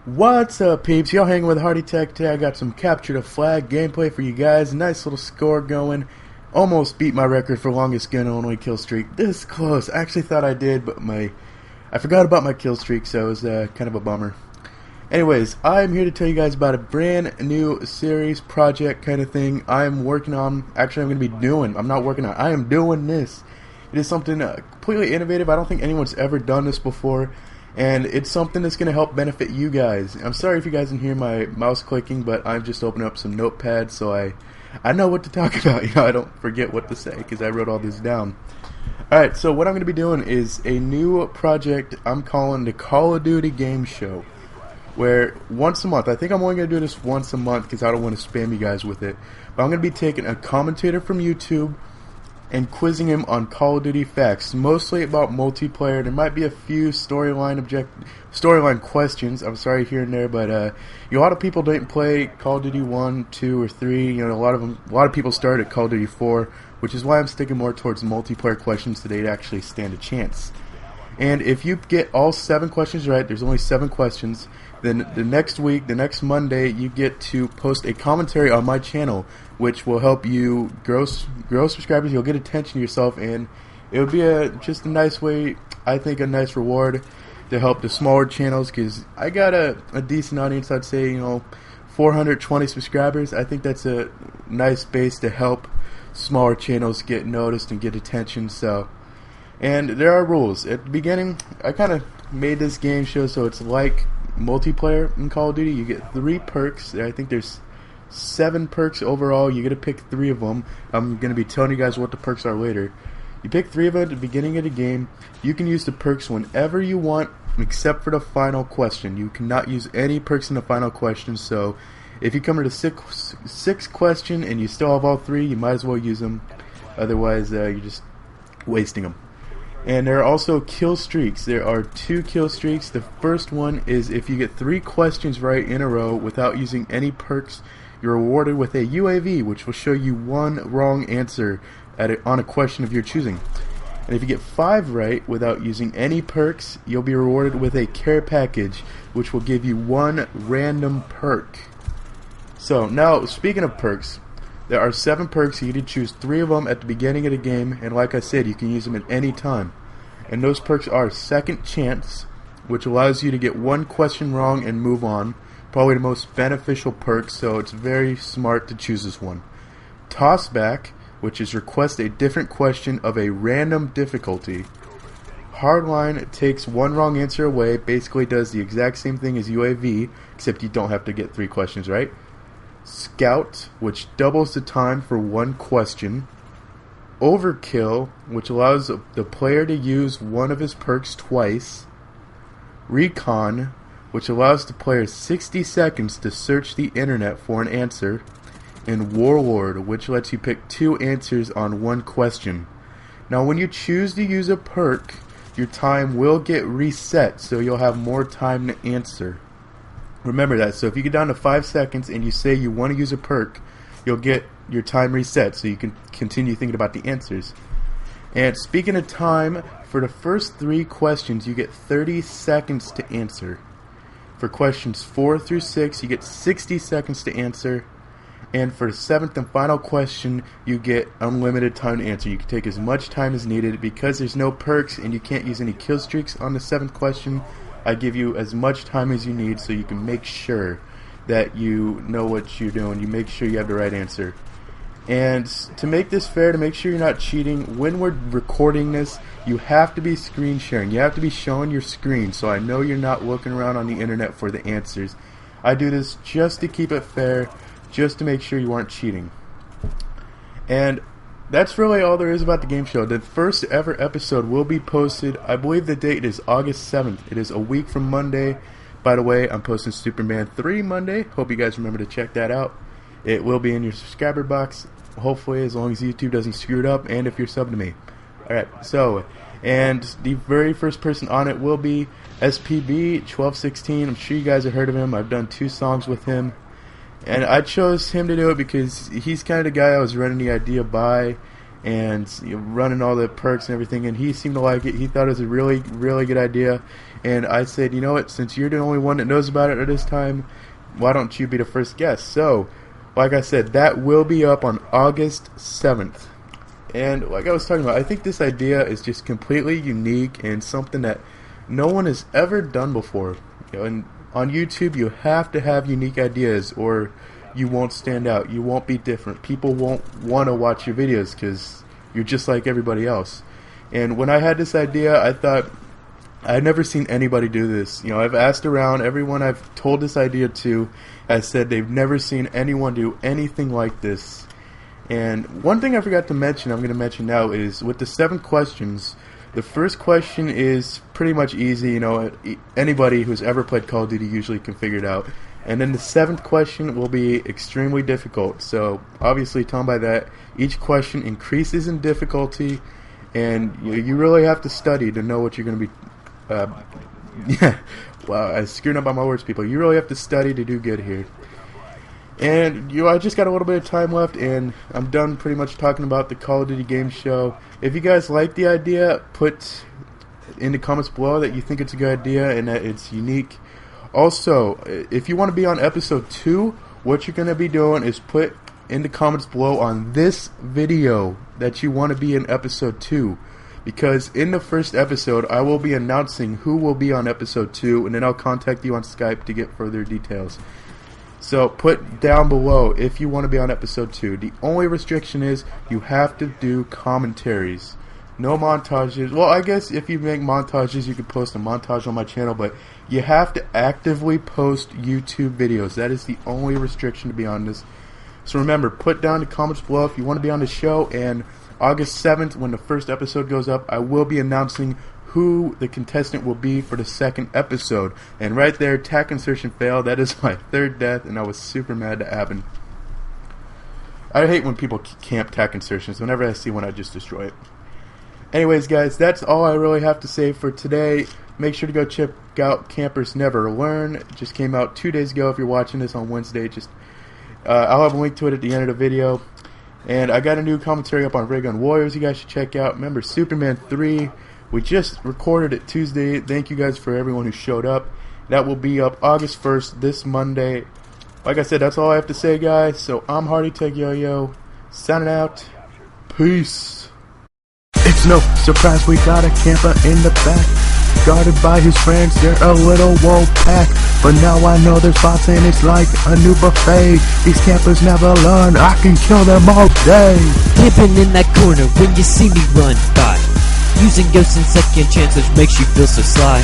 What's up, peeps? Y'all hanging with Hardy Tech today. I got some Capture the Flag gameplay for you guys. Nice little score going. Almost beat my record for longest gun-only kill streak. This close. I actually thought I did, but I forgot about my kill streak, so it was kind of a bummer. Anyways, I'm here to tell you guys about a brand new series, project kind of thing I'm working on. Actually, I'm going to be doing. I'm not working on. I am doing this. It is something completely innovative. I don't think anyone's ever done this before. And it's something that's going to help benefit you guys. I'm sorry if you guys can hear my mouse clicking, but I've just opened up some notepads so I know what to talk about. I don't forget what to say because I wrote all this down. Alright, so what I'm going to be doing is a new project I'm calling the Call of Duty Game Show. Where once a month, I think I'm only going to do this once a month because I don't want to spam you guys with it. But I'm going to be taking a commentator from YouTube and quizzing him on Call of Duty facts, mostly about multiplayer. There might be a few storyline questions. I'm sorry here and there, but a lot of people didn't play Call of Duty 1, 2, or 3. A lot of people started at Call of Duty 4, which is why I'm sticking more towards multiplayer questions so they'd actually stand a chance. And if you get all 7 questions right, there's only 7 questions, then the next week, the next Monday, you get to post a commentary on my channel, which will help you grow subscribers. You'll get attention to yourself, and it would be just a nice way, I think, a nice reward to help the smaller channels, because I got a decent audience. I'd say 420 subscribers. I think that's a nice base to help smaller channels get noticed and get attention. And there are rules. At the beginning, I kind of made this game show so it's like multiplayer in Call of Duty. You get 3 perks. I think there's 7 perks overall. You get to pick 3 of them. I'm going to be telling you guys what the perks are later. You pick 3 of them at the beginning of the game. You can use the perks whenever you want, except for the final question. You cannot use any perks in the final question, so if you come to the sixth question and you still have all 3, you might as well use them. Otherwise, you're just wasting them. And there are also kill streaks. There are 2 kill streaks. The first one is if you get 3 questions right in a row without using any perks, you're rewarded with a UAV, which will show you 1 wrong answer on a question of your choosing. And if you get 5 right without using any perks, you'll be rewarded with a care package, which will give you 1 random perk. So now, speaking of perks, there are 7 perks. You get to choose 3 of them at the beginning of the game, and like I said, you can use them at any time. And those perks are Second Chance, which allows you to get 1 question wrong and move on. Probably the most beneficial perk, so it's very smart to choose this one. Tossback, which is request a different question of a random difficulty. Hardline takes 1 wrong answer away, basically does the exact same thing as UAV, except you don't have to get 3 questions right. Scout, which doubles the time for 1 question. Overkill, which allows the player to use one of his perks twice. Recon, which allows the player 60 seconds to search the internet for an answer. And Warlord, which lets you pick 2 answers on 1 question. Now when you choose to use a perk, your time will get reset, so you'll have more time to answer. Remember that. So if you get down to 5 seconds and you say you want to use a perk, you'll get your time reset so you can continue thinking about the answers. And speaking of time, for the first 3 questions you get 30 seconds to answer. For questions 4 through 6 you get 60 seconds to answer. And for the 7th and final question you get unlimited time to answer. You can take as much time as needed. Because there's no perks and you can't use any kill streaks on the 7th question, I give you as much time as you need so you can make sure that you know what you're doing. You make sure you have the right answer. And to make this fair, to make sure you're not cheating, when we're recording this, you have to be screen sharing. You have to be showing your screen so I know you're not looking around on the internet for the answers. I do this just to keep it fair, just to make sure you aren't cheating. And that's really all there is about the game show. The first ever episode will be posted. I believe the date is August 7th. It is a week from Monday. By the way, I'm posting Superman 3 Monday. Hope you guys remember to check that out. It will be in your subscriber box, hopefully, as long as YouTube doesn't screw it up, and if you're subbed to me. Alright, and the very first person on it will be SPB1216. I'm sure you guys have heard of him. I've done 2 songs with him. And I chose him to do it because he's kind of the guy I was running the idea by, and running all the perks and everything, and he seemed to like it. He thought it was a really, really good idea, and I said, you know what, since you're the only one that knows about it at this time, why don't you be the first guest? So, like I said, that will be up on August 7th. And like I was talking about, I think this idea is just completely unique and something that no one has ever done before. And on YouTube, you have to have unique ideas, or you won't stand out. You won't be different. People won't want to watch your videos because you're just like everybody else. And when I had this idea, I thought, I'd never seen anybody do this. I've asked around. Everyone I've told this idea to has said they've never seen anyone do anything like this. And one thing I forgot to mention, I'm going to mention now, is with the 7 questions, the first question is pretty much easy. Anybody who's ever played Call of Duty usually can figure it out. And then the 7th question will be extremely difficult. So obviously, telling by that, each question increases in difficulty, and you really have to study to know what you're going to be. Wow, I screwed up on my words, people. You really have to study to do good here. And I just got a little bit of time left, and I'm done pretty much talking about the Call of Duty game show. If you guys like the idea, put in the comments below that you think it's a good idea and that it's unique. Also, if you want to be on episode 2, what you're going to be doing is put in the comments below on this video that you want to be in episode 2. Because in the first episode, I will be announcing who will be on episode 2, and then I'll contact you on Skype to get further details. So put down below if you want to be on episode 2. The only restriction is you have to do commentaries. No montages. Well, I guess if you make montages, you can post a montage on my channel, but you have to actively post YouTube videos. That is the only restriction to be on this. So remember, put down the comments below if you want to be on the show, and August 7th, when the first episode goes up, I will be announcing who the contestant will be for the 2nd episode. And right there, tack insertion failed. That is my 3rd death, and I was super mad that happened. I hate when people camp tack insertions. Whenever I see one, I just destroy it. Anyways, guys, that's all I really have to say for today. Make sure to go check out Campers Never Learn. It just came out 2 days ago. If you're watching this on Wednesday, I'll have a link to it at the end of the video. And I got a new commentary up on Ray Gun Warriors you guys should check out. Remember, Superman 3, we just recorded it Tuesday. Thank you guys for everyone who showed up. That will be up August 1st, this Monday. Like I said, that's all I have to say, guys. So I'm Hardy Tech Yo-Yo, signing out. Peace. It's no surprise we got a camper in the back, guarded by his friends, they're a little wolf pack. But now I know there's spots and it's like a new buffet. These campers never learn, I can kill them all day. Camping in that corner when you see me run by, using ghosts and second chances makes you feel so sly.